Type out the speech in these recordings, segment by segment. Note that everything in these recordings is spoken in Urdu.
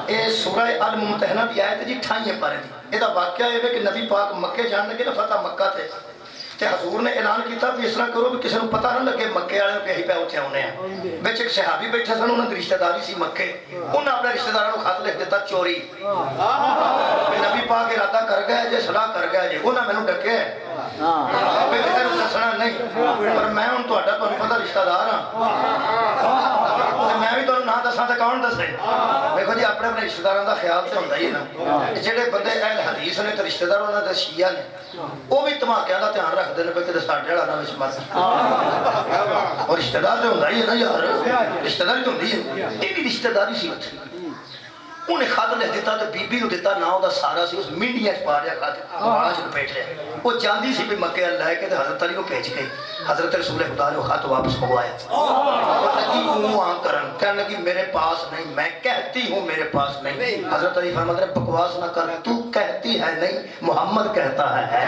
یہ سورہ الممتحنہ دی آیت جی 28 پارے دی. یہ واقعہ یہ ہے کہ نبی پاک مکے جان لگے نا فتح مکہ تھے تے حضور نے اعلان کیتا بھی اس طرح کرو بھی کسی کو پتہ نہ لگے مکے والے کہ اہی پہ اتنے آنے ہیں. بچ ایک صحابی بیٹھے سن انہوں نے رشتہ داری سی مکے انہوں اپنے رشتہ داروں کو خط لکھ دیتا چوری نبی پاک ارادہ کر گئے جے صلاح کر گئے جے انہوں نے مینوں ڈکے دسنا نہیں پر میں ہوں تہاڈا تمہیں پتہ رشتہ دار ہاں میں بھی تمہیں نہ دساں تے کون دسے. دیکھو جی اپنے اپنے رشتہ داراں دا خیال تے ہوندا ہی ہے نا. جہے بندے اہل حدیث نے تے رشتہ دار انہاں دے شیعہ نے وہ بھی دھماکیاں دا دھیان رکھدے نے کہ ساڈے والا نہ وچ مر اور رشتہ دار تے ہوندا ہی ہے نا یار رشتہ داری تے ہوندی ہے. یہ رشتہ داری سی اتھے انہیں خط لکھ دیتا تو بی بی نو دیتا نا دا سارا سی اس منڈیاں چ پا رہا خط آج لپیٹ لیا. وہ چاندی سی بھی مکے لے کے حضرت علی کو بھیج گئی. حضرت رسول خدا نے خط واپس منگوایا. وہ لگی منہ آن کرن کہنے لگی میرے پاس نہیں میں کہتی ہوں میرے پاس نہیں. حضرت علی فرماتے ہیں بکواس نہ کر تو کہتی ہے نہیں محمد کہتا ہے.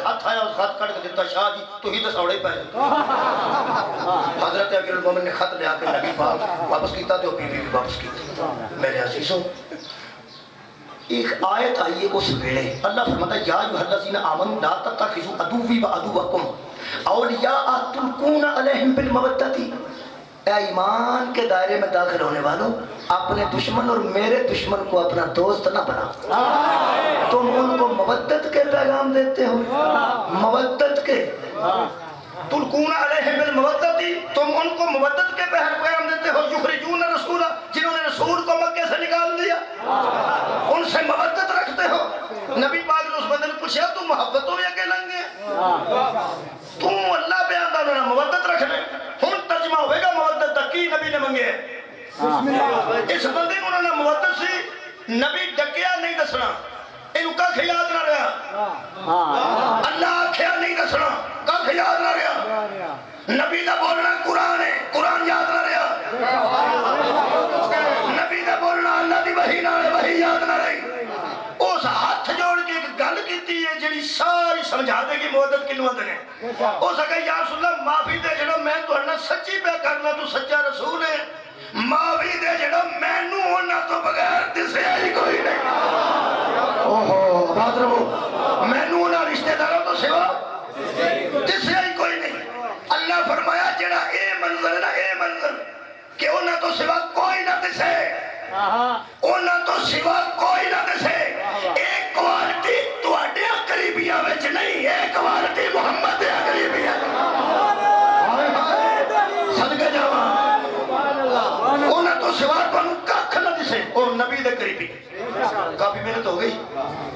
ہاتھ آیا اس خط کٹ کے دیتا شاہ جی تو ہی تو سوڑے پہ حضرت امیر المومن نے خط لیا کے نبی پاک واپس کیتا تو بی بی واپس کیتا. میرے عزیزوں ایک آیت آئی ہے اس ویلے اللہ فرماتا ہے یا ایھا الذین آمنوا لا تتخذوا عدوی وعدوکم اولیاء تلقون علیہم بالمودۃ. اے ایمان کے دائرے میں داخل ہونے والوں اپنے دشمن اور میرے دشمن کو اپنا دوست نہ بنا. تم ان کو مودت کے پیغام دیتے ہو مودت کے تلقون علیہم بالمودۃ تم ان کو مودت کے پیغام دیتے ہو. یخرجون رسول جنہوں نے رسول کو مکے سے نکال دیا ان سے مودت رکھتے ہو. نبی پاک نے اس بندے نے پوچھا تو محبتوں میں اکیلے لنگے تم اللہ پہ آتا انہوں نے مودت رکھنے ہوں ترجمہ ہوئے گا مودت دا کی نبی نے منگے اس بندے کو انہوں نے مودت سی نبی ڈکیا نہیں دسنا انہوں کا خیال نہ رہا اللہ آکھیا نہیں دسنا کا خیال نہ رہا. نبی دا بولنا قرآن ہے قرآن یاد نہ رہا. نبی دا بولنا اللہ دی وحی نہ رہے وحی یاد نہ رہی. اس ہاتھ جوڑ کے ایک گل کیتی ہے جڑی ساری سمجھا دے گی مودت کنوں آندے نے. ہو سکے یا رسول اللہ معافی دے جڑا میں تہاڈے سچی پہ کرنا تو سچا رسول ہے معافی دے جڑا مینوں انہاں تو بغیر دسیا ہی کوئی نہیں. اوہو بات رہو مینوں انہاں رشتہ داراں تو سوا دسیا ہی کوئی نہیں. اللہ فرمایا جڑا اے منظر ہے نا اے منظر کہ انہاں تو سوا کوئی نہ دسے انہاں تو سوا کوئی نہ دسے. ایک کوالٹی تواڈے قریبیاں وچ نہیں ایک کوالٹی محمد دے قریبیاں صدقے جاواں انہاں تو سوا تانوں ککھ نہ دسے اور نبی دے قریبی. کافی محنت ہو گئی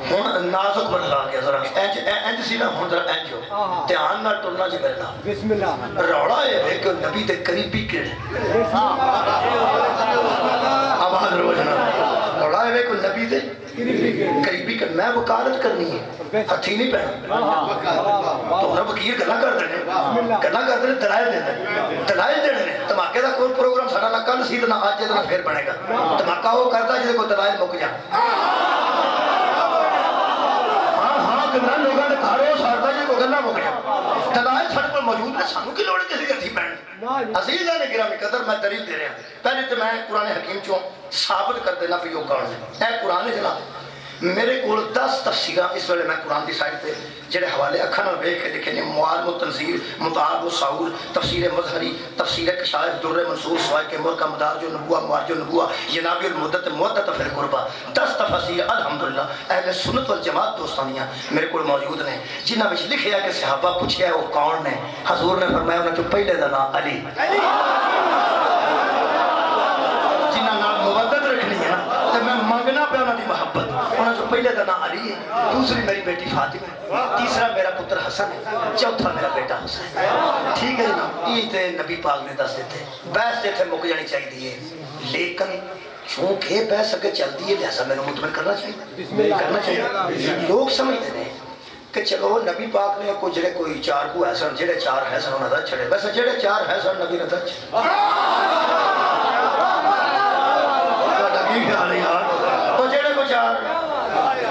ہن نازک بنلا گیا ذرا انج سی نا ہن ذرا انج ہو دھیان نہ ٹرنا جی میرے نال. بسم اللہ روڑا ہے کہ نبی دے قریبی کیڑے آواز روزنا روڑا ہے کہ نبی دے قریبی کر میں وکالت کرنی ہے ہتھی نہیں پہنا تو انہیں وکیل گلا کر دینے گلا کر دینے دلائل دینے دھماکے دا کوئی پروگرام ساڑا نہ کل سی نہ آج جیدنا پھر بنے گا. دھماکہ وہ کرتا جیدے کو دلائل مک جا ہاں گلا لوگاں نے کھارو سارتا جی کو گلا مک جا دلائل ساڑے پر موجود ہے سانو کی لوڑے کسی ہتھی پہنے. عزیزہ نے گرامی قدر میں دلیل دے رہا ہوں. پہلے تو میں قرآن حکیم چوں ثابت کر دینا پہ یو کون ہے. اے قرآن جناب میرے کو 10 تفسیرہ اس ویلے میں قرآن دی سائٹ پہ جڑے حوالے اکھاں نال ویکھ کے لکھے نے معالم التنزیل مطالب الصعور تفسیر مظہری تفسیر کشائف در منصور سوائق مرکہ مدارج النبوہ معارج النبوہ ینابی المدت مودت فی القربہ 10 تفسیر الحمدللہ اہل سنت والجماعت دوستانیاں میرے کو موجود نے جنہاں وچ لکھیا کہ صحابہ پوچھیا ہے وہ کون نے. حضور نے فرمایا انہاں چوں پہلے دا نام علی جنہاں نال مودت رکھنی ہے تے میں مانگنا پہ انہاں دی محبت. انہاں چوں پہلے دا نام علی ہے دوسری میری بیٹی فاطمہ تیسرا میرا پتر حسن ہے چوتھا میرا بیٹا حسین. ٹھیک ہے جناب یہ تے نبی پاک نے دس دیتے بحث تے تھے مک جانی چاہیے لیکن چونکہ بحث اگر چلتی ہے لہذا میں نے مطمئن کرنا چاہیے. لوگ سمجھتے ہیں کہ چلو نبی پاک نے کو جڑے کوئی 4 کو حسن جڑے 4 حسن انہاں دا چھڑے ویسے جڑے 4 حسن نبی نے دچ تو جڑے کو 4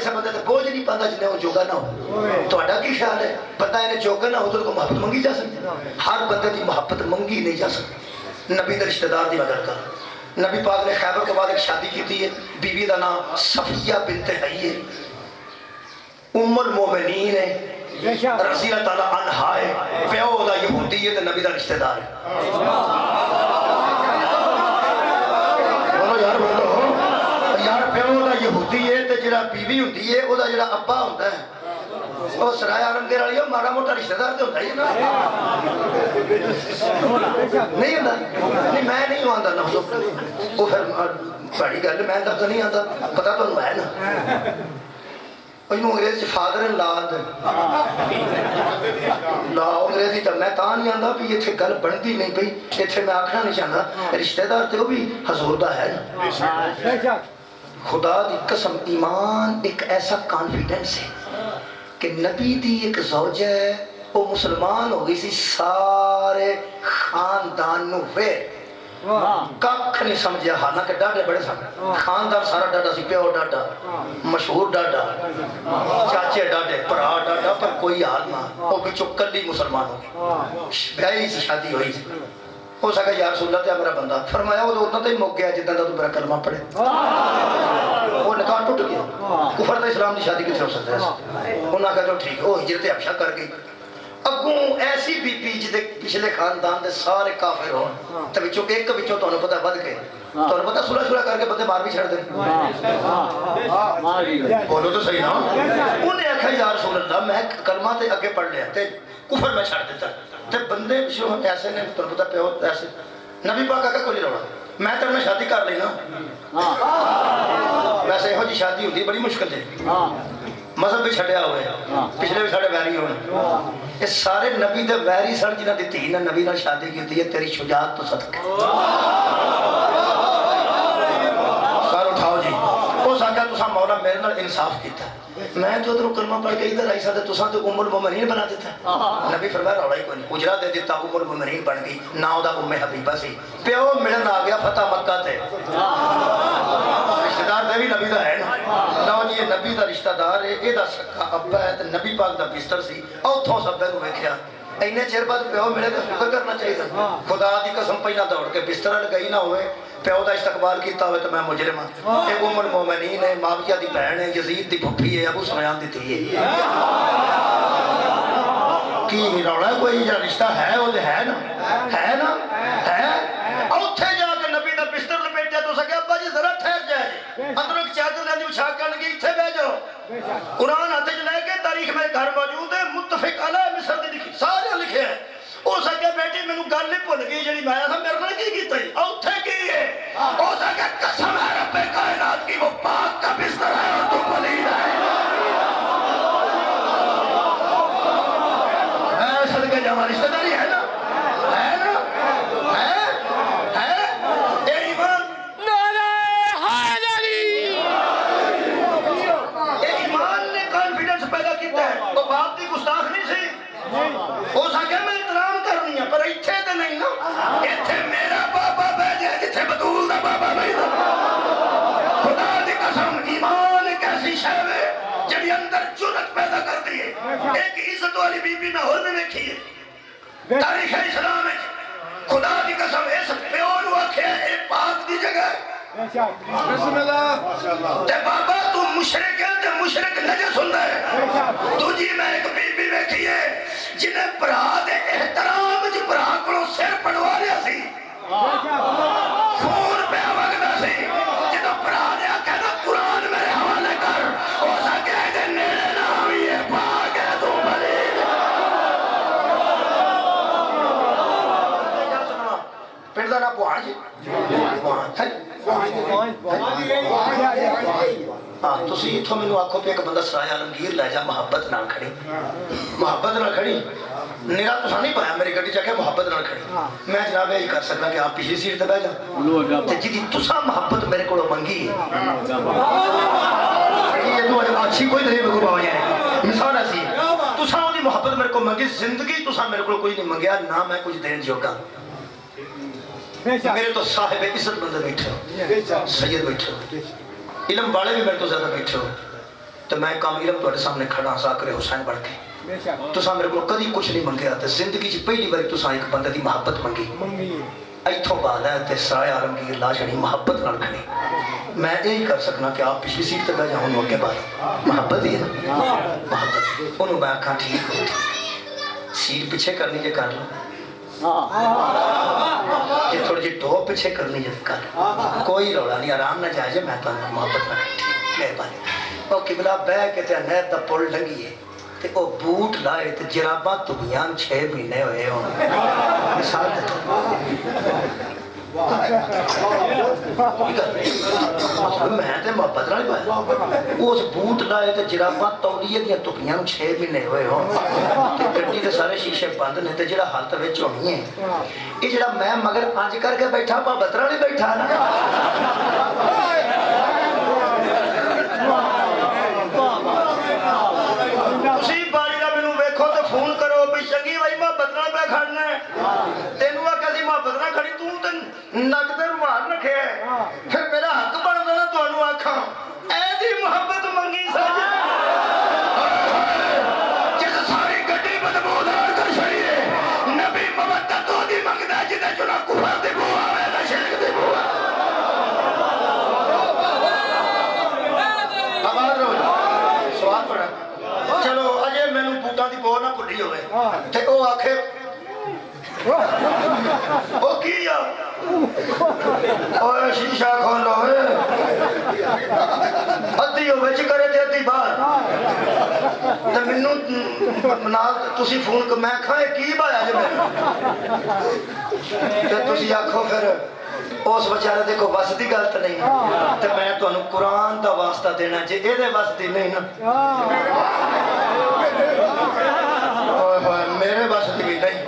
کسی بندے تے بوجھ نہیں پاتا جنہیں وہ جوگا نہ ہو تہاڈا کی خیال ہے بندہ انہیں جوگا نہ ہو تو کو محبت منگی جا سکتی ہر بندے کی محبت منگی نہیں جا سکتی نبی دے رشتہ دار دی مدد کر نبی پاک نے خیبر کے بعد ایک شادی کی ہے بیوی دا نام صفیہ بنت حیی ہے ام المومنین ہے رضی اللہ تعالیٰ عنہا ہے پیو دا یہودی ہے تے نبی دا رشتہ دار ہے بولو یار بولو یار پیو دا یہودی ہے تے جڑا بیوی ہوندی ہے او دا جڑا ابا ہوندا ہے وہ سرائے عالمگیر والی ماڑا موٹا رشتہ دار تے ہوندا ہی نا نہیں ہوندا نہیں میں نہیں آندا لفظ وہ پھر بڑی گل میں لفظ نہیں آندا پتہ تانوں ہے نا انہوں انگریزی فادر ان لا لا انگریزی جب میں تا نہیں آندا بھی یہ تھے گل بندی نہیں پئی یہ تھے میں آکھنا نہیں چاہتا رشتہ دار تے وہ بھی حضور دا ہے نا خدا دی قسم ایمان ایک ایسا کانفیڈنس ہے کہ نبی دی ایک زوجہ ہے وہ مسلمان ہو گئی سی سارے خاندان نو وے ککھ نہیں سمجھیا حالانکہ ڈاڈے بڑے سن خاندان سارا ڈاڈا سی پیو ڈاڈا مشہور ڈاڈا چاچے ڈاڈے پرا ڈاڈا پر کوئی حال نہ وہ بچوں کلی مسلمان ہو بیاہی سی شادی ہوئی سی ہو سکا یا رسول اللہ تے میرا بندہ فرمایا وہ اتنا تے موک گیا جتنا تو میرا کلمہ پڑھے وہ نکاح ٹوٹ گیا کفر تے اسلام دی شادی کتنے ہو سکتا ہے انہوں نے کہا جو ٹھیک وہ ہجرت حبشہ کر گئی اگوں ایسی بی بی جدے پچھلے خاندان دے سارے کافر ہون تے وچوں ایک وچوں تانوں پتہ ود کے تانوں پتہ سلا سلا کر کے بندے مار بھی چھڑ دے بولو تو صحیح نا انہیں آکھا یا رسول اللہ میں کلمہ تے اگے پڑھ لیا تے کفر میں چھڑ دیتا تے بندے پچھوں ایسے نے تانوں پتہ پیو ایسے نبی پاک آکھا کوئی روڑا میں تیرے میں شادی کر لینا ویسے ہو جی شادی ہوتی بڑی مشکل ہے مذہب بھی چھڑیا ہوئے پچھلے بھی ساڑے ویری ہوئے اس سارے نبی دے ویری سڑ جنہ دی تھی نا نبی نال شادی کی ہے تیری شجاعت تو صدقے سار اٹھاؤ جی وہ ساکہ تساں مولا میرے نال انصاف کیتا ہے میں تو ادھر کلمہ پڑھ کے ادھر آئی ساتھ تساں تو ام المومنین بنا دیتا ہے نبی فرمایا روڑا ہی کوئی نہیں اجرا دے دیتا ام المومنین بن گئی ناؤ دا ام حبیبہ سی پیو ملن آ گیا فتح مکہ تے رشتہ دار دے بھی نبی دا ہے نا ناؤ جی یہ نبی دا رشتہ دار ہے یہ دا سکا ابا ہے تے نبی پاک دا بستر سی اوتھوں سب نو ویکھیا اینے چیر بعد پیو ملے تے فکر کرنا چاہیے خدا دی قسم پہلا دوڑ کے بستر لگائی نہ ہوئے پیو دا استقبال کیتا ہوئے تو میں مجرم ہاں ایک ام المومنین ہے معاویہ دی بہن ہے یزید دی پھپھی ہے ابو سفیان دی تھی ہے کی روڑا کوئی جو رشتہ ہے وہ ہے نا ہے اوتھے جا کے نبی دا بستر لپیٹ جائے تو سکے ابا جی ذرا ٹھہر جائے اندر ایک چادر لے اچھا کرن گئی اتھے بیٹھ جاؤ قرآن ہاتھ وچ لے کے تاریخ میں گھر موجود ہے متفق علیہ مصر دی لکھی سارے لکھے ہیں ہو سکے بیٹی میں گل نہیں بھول گئی جڑی میں تھا میرے نے کی کیتا ہے اوتھے کی ہے ہو سکے قسم ہے رب کائنات کی وہ پاک کا بستر ہے اور تو پلید ہے صدقے جا ہماری رشتہ داری ہے نا ہو سکے میں احترام کرنی ہے پر اتھے تے نہیں نا اتھے میرا بابا بیجے جتھے بدول دا بابا بیجے خدا دی قسم ایمان ایک ایسی شہر ہے جب اندر جرت پیدا کر دی ہے ایک عزت والی بی بی میں اور میں دیکھی ہے تاریخ اسلام ہے خدا دی قسم اس پیور واقع ہے اے پاک دی جگہ ہے بسم اللہ تے بابا تو مشرک ہے تے مشرک نجس ہوندا ہے دوجی میں ایک بی بی ویکھی ہے جنہیں برا دے احترام جو برا کڑوں سر پڑوا لیا سی خون پہ وگدا سی جنہیں برا دیا کہنا قرآن میرے حوالے کر ہو سکے دے نیڑے نہ ہوئی ہے پاک ہے تو بلی پھر دا نا پوہاں جی پوہاں ہاں تسی اتھو میں آنکھوں پہ ایک بندہ سرائے عالمگیر لے جا محبت نہ کھڑی نیرا تسا نہیں پایا میری گھڑی چاکے محبت نہ کھڑی میں جناب یہی کر سکتا کہ آپ پچھلی سیٹ تے بیٹھ جاؤ تے جی تسا محبت میرے کو منگی ہے یہ تو اچھی کوئی دلیل کو باو جائے مثال ایسی تسا وہ محبت میرے کو منگی زندگی تسا میرے کو کوئی نہیں منگیا نہ میں کچھ دین جوگا میرے تو صاحب عزت بندے بیٹھے ہو سید بیٹھے ہو علم والے بھی میرے تو زیادہ بیٹھے ہو تو میں کامل تھوڑے سامنے کھڑا ذاکر حسین بڑھ کے تساں میرے کو کدی کچھ نہیں منگیا تے زندگی چ پہلی بار تساں ایک بندے دی محبت منگی ایتھوں بعد ہے تے سایہ عالمگیر لا چھڑی محبت نال کھڑی میں یہی کر سکنا کہ آپ پچھلی سیٹ تک جاؤں انہوں کے بعد محبت ہی ہے نا محبت انہوں میں آکھاں ٹھیک ہوتی سیٹ پیچھے کرنی جے کر لو یہ تھوڑی جی ٹوپ پیچھے کرنی جے کر لو کوئی روڑا نہیں آرام نہ جائے جے میں تو محبت نہ ٹھیک مہربانی او قبلہ بہ کے تے نہر دا پل ڈنگی ہے تے او بوٹ لائے تے جراباں تبیاں 6 مہینے ہوئے ہوں مثال میں تے محبت نہ پایا اس بوٹ لائے تے جراباں تولیے دیاں تبیاں 6 مہینے ہوئے ہوں تے گڈی دے سارے شیشے بند نے تے جڑا حالت وچ ہونی ہے یہ جڑا میں مگر پنج کر کے بیٹھا محبت نہ بیٹھا نا فون کرو بھی چنگی بھائی محبت نہ پہ کھڑنا ہے تینوں آکھا سی محبت نہ کھڑی تو نک تے رومال رکھے پھر میرا حق بندا نا تانوں آکھاں اے دی محبت منگی سج جس ساری گڈی بدبودار کر چھڑی ہے نبی مودت دی منگدا جدے چنا کفر دی بو آوے نا شرک دی بو آواز رو سوال پڑھا چلو اجے مینوں بوٹاں دی بو نہ بھلی ہوئے تے او آکھے او کی آ اوے شیشہ کھولو ادھی ہو وچ کرے تے ادھی باہر تے مینوں نال تسی فون کر میں کھاں کی بایا جے میں تے تسی آکھو پھر اس بیچارے دے کو بس دی گل تے نہیں تے میں تانوں قرآن دا واسطہ دینا جے اے دے بس دی نہیں نا میرے بس دی نہیں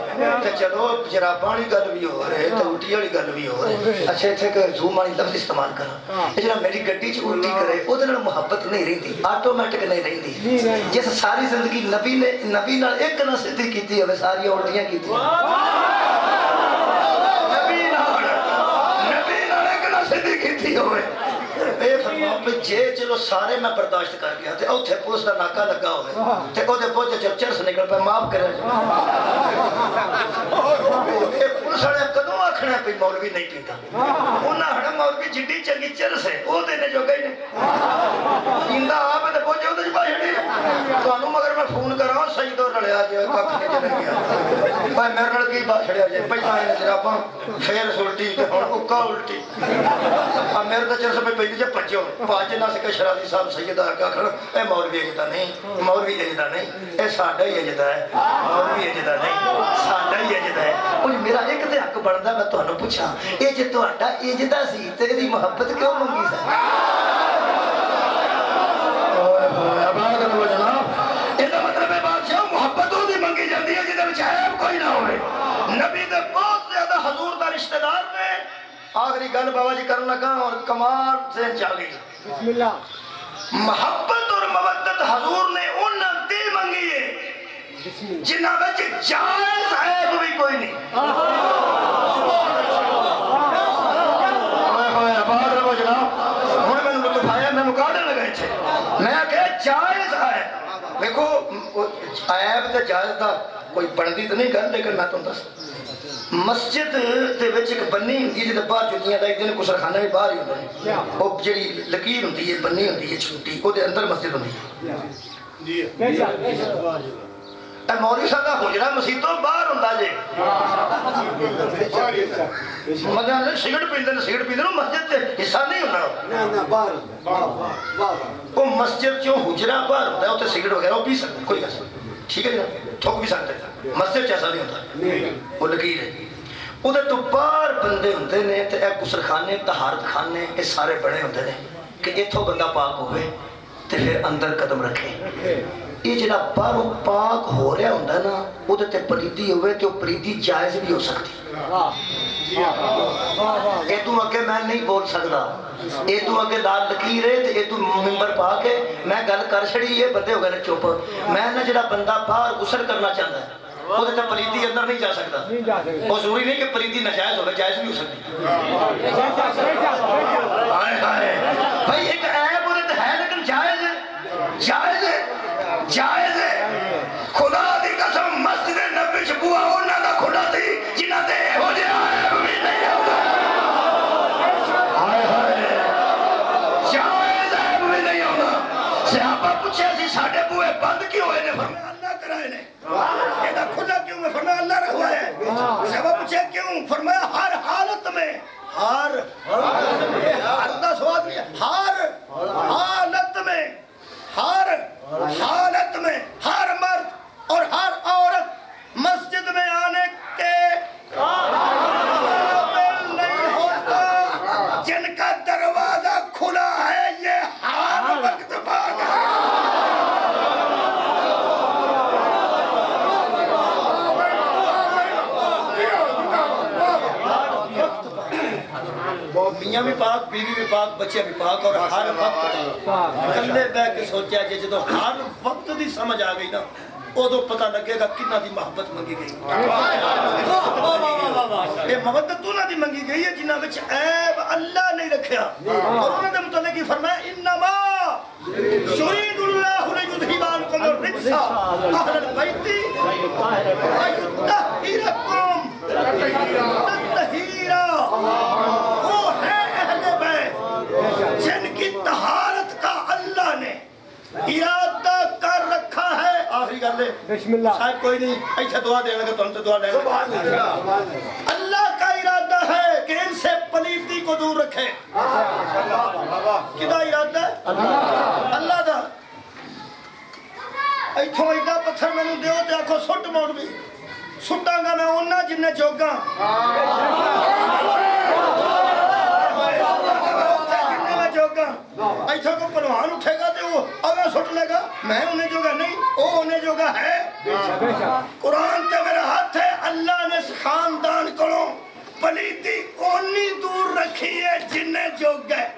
تے چلو جراباں والی گل بھی ہو رہے تے الٹی والی گل بھی ہو رہے اچھا ایتھے کہ زوم والی لفظ استعمال کراں اے جڑا میری گڈی چ الٹی کرے او دے نال محبت نہیں رہندی آٹومیٹک نہیں رہندی جس ساری زندگی نبی نال ایک نہ سدھی کیتی ہوے ساری الٹیاں کیتی سدھی کیتی ہوئے اے فرماؤ پہ جے چلو سارے میں برداشت کر گیا تے اوتھے پولیس دا ناکا لگا ہوئے تے او دے پوچھے جب چرس نکل پہ معاف کرے اے پولیس والے کدوں آکھنا پہ مولوی نہیں پیندا انہاں ہڑا مولوی جڈی چنگی چرس ہے او دینے جو گئی نے پیندا آپ تے پوچھے او تے بھائی تانوں مگر میں فون کراں سجدو رلیا جے ککھ نہیں چل گیا بھائی میرے نال کی بات چھڑیا جے پہلا اے جراباں پھر الٹی تے ہن اکا الٹی اب میرے تو چرس پہ پہلی جے پچو پاج نہ سکے شرازی صاحب سید آکا کھڑا اے مولوی اجدا نہیں مولوی اجدا نہیں اے ساڈا ہی اجدا ہے مولوی اجدا نہیں ساڈا ہی اجدا ہے اوہ میرا ایک تے حق بندا میں تانوں پوچھاں اے جے تہاڈا اجدا سی تے دی محبت کیوں منگی سی اوئے ہوئے آباد کرو جناب اے دا مطلب ہے بادشاہ محبت دی منگی جاندی ہے جدے وچ عیب کوئی نہ ہوئے نبی دے بہت زیادہ حضور دا رشتہ دار نے آخری گل بابا جی کرنا لگا اور کمال سے چالی بسم اللہ محبت اور مودت حضور نے ان دی منگی ہے جنہ وچ جائز عیب بھی کوئی نہیں ہوئے آباد رہو جناب ہن میں لطف آیا میں مقابلے لگا چھے میں کہ جائز عیب دیکھو عیب تے جائز دا کوئی بندی تو نہیں گل لیکن میں تم دس مسجد دے وچ ایک بنی ہوندی جے باہر جُتیاں دا ایک دن گسل خانہ بھی باہر ہی ہوندا ہے او جڑی لکیر ہوندی ہے بنی ہوندی ہے چھوٹی او دے اندر مسجد ہوندی ہے جی اے مولوی صاحب دا حجرہ مسجد تو باہر ہوندا جے مگر سگرٹ پیندے نو مسجد تے حصہ نہیں ہوندا نا باہر او مسجد چوں حجرہ باہر ہوندا ہے اوتے سگرٹ وغیرہ او پی سکتے کوئی گل ٹھیک ہے جناب تھوک بھی سکتے تھا مسجد چیسا نہیں ہوتا وہ لکیر ہے وہ تو باہر بندے ہوندے نے تے اے غسل خانے طہارت خانے اے سارے بڑے ہوندے نے کہ ایتھوں بندہ پاک ہوئے تے پھر اندر قدم رکھے یہ جڑا باہروں پاک ہو رہا ہوندا نا وہ تے پلیتی ہوئے تے وہ پلیتی جائز بھی ہو سکتی اے تو اگے میں نہیں بول سکتا اے تو اگے لال لکیر ہے اے تو ممبر پا کے میں گل کر چھڑی یہ بندے ہو گئے چپ میں نہ جڑا بندہ باہر غسل کرنا چاہتا ہے وہ تے پلیتی اندر نہیں جا سکتا وہ ضروری نہیں کہ پلیتی ناجائز ہو جائز بھی ہو سکتی ہائے ہائے بھائی ایک عیب وہ تے ہے لیکن جائز ہے جائز ہے جائز ہے خدا دی قسم مسجد نبوی چ بوا انہاں دا کھلا سی جنہاں تے ہو جائے بھی نہیں ہوگا جائز ہے بھی نہیں ہوگا صحابہ پوچھے سی ساڈے بوئے بند کیوں ہوئے نے فرمایا اللہ کرائے نے یہ دا کھلا کیوں میں فرمایا اللہ رکھوا ہے صحابہ پوچھے کیوں فرمایا ہر حالت میں ہر دا سواد نہیں ہر حالت میں ہر حالت میں ہر مرد اور ہر عورت مسجد میں آنے کے قابل نہیں ہوتا جن کا دروازہ کھلا ہے یہ ہر وقت بھاگ ہے میاں بھی پاک بیوی بھی پاک بچے بھی پاک اور ہر وقت کلے بہ کے سوچیا جی جدو ہر وقت دی سمجھ آ گئی نا ادو پتہ لگے گا کنہ دی محبت منگی گئی یہ محبت انہاں دی منگی گئی ہے جنہاں وچ عیب اللہ نہیں رکھیا اور انہاں دے متعلق ہی فرمایا انما یرید اللہ لیذھب عنکم الرجس اہل البیت ویطہرکم تطہیرا وہ ہے اہل بیت جن کی طہارت کا اللہ نے ارادہ کر رکھا ہے آخری گل ہے بسم اللہ شاید کوئی نہیں ایسا دعا دینے گا تو ہم تو دعا لیں گے اللہ کا ارادہ ہے کہ ان سے پلیتی کو دور رکھے کدا ارادہ ہے اللہ دا ایتھوں ایڈا پتھر میں نے دیو تے آکھو سٹ موڑ بھی سٹاں گا میں انہاں جنہیں جوگاں ایسا کو پروان اٹھے گا تو وہ اگر سٹ لے گا میں انہیں جو گا نہیں وہ انہیں جو گا ہے قرآن تے میرا ہاتھ ہے اللہ نے اس خاندان کرو پلیتی اونی دور رکھی ہے جنہیں جو گئے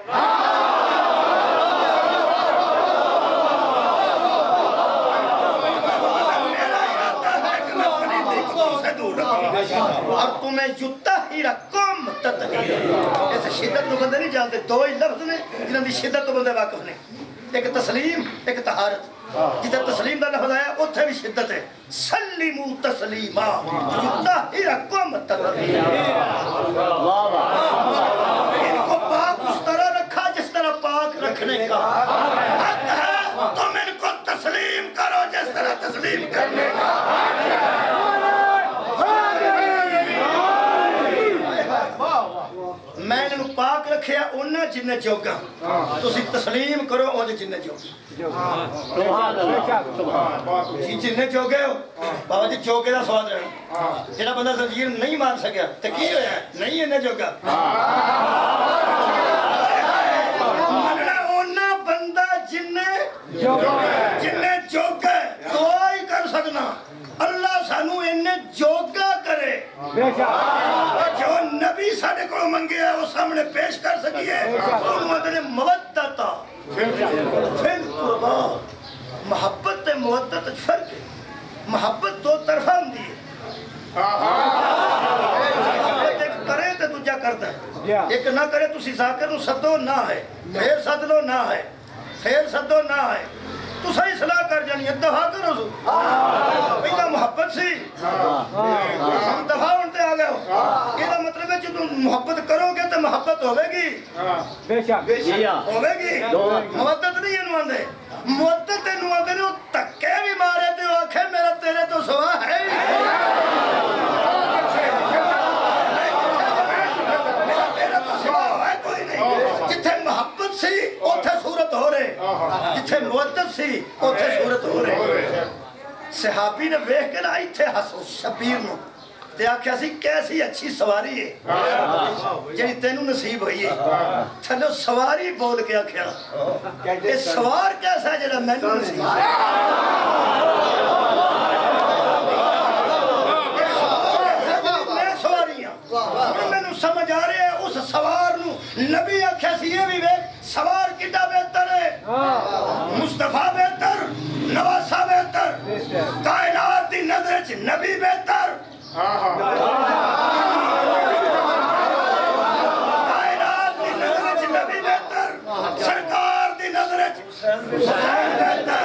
اور تمہیں یطہرکم تطہیرا ایسے شدت کو بندے نہیں جانتے دو ہی لفظ نے جنہاں دی شدت تو بندے واقف نے ایک تسلیم ایک طہارت جدھر تسلیم دا لفظ آیا اتھے بھی شدت ہے سلیمو تسلیما یطہرکم تطہیرا ان کو پاک اس طرح رکھا جس طرح پاک رکھنے کا حق ہے تم ان کو تسلیم کرو جس طرح تسلیم کرنے کا میں انہوں پاک رکھیا انہاں جنہیں جوگا تسی تسلیم کرو انہاں جنہیں جوگا جی جنہیں جوگے ہو بابا جی جوگے دا سواد رہنا جنہا بندہ زنجیر نہیں مار سکیا تکی ہویا ہے نہیں انہیں جوگا مننا انہاں بندہ جنہیں جوگا دعا ہی کر سکنا اللہ سانو انہیں جوگا کرے جو نبی ساڑھے کو منگے ہے وہ سامنے پیش کر سکیے انہوں نے مودتا فیل قربا محبت تے مودت فرق ہے محبت دو طرفہ ہم دیئے محبت ایک کرے تے دوجہ کرتا ہے ایک نہ کرے تو ساکر نو صدو نہ ہے پھر صدلو نہ ہے پھر صدو نہ ہے تو صحیح صلاح کر جانی دفاع کرو سو پہلا محبت سی ہم دفاع انتے آ گئے ہو یہ مطلب ہے جو تم محبت کرو گے تو محبت ہوئے گی ہوئے گی محبت نہیں انوان دے محبت انوان دے وہ تکے بھی مارے تے وہ آنکھیں میرا تیرے تو سوا ہے میرا تیرے تو سوا ہے کوئی نہیں جتھے محبت سی اوتھے صورت ہو رہے جتھے محبت سی اوتھے صورت ہو رہے صحابی نے ویکھ کے نا ایتھے حسو شبیر نو تے آکھیا سی کیسی اچھی سواری ہے جنہی تینوں نصیب ہوئی ہے تھلو سواری بول کے آکھیا یہ سوار کیسا ہے جنہا میں نصیب ہے میں سواریاں میں نو سمجھ آ رہے ہیں اس سوار نو نبی آکھیا سی یہ بھی ویکھ سوار کتا بہتر ہے مصطفیٰ بہتر نواسہ بہتر کائنات دی نظر چ نبی بہتر کائنات دی نظر چ نبی بہتر سرکار دی نظر چ حسین بہتر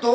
2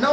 9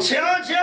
6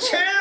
6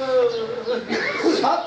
7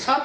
7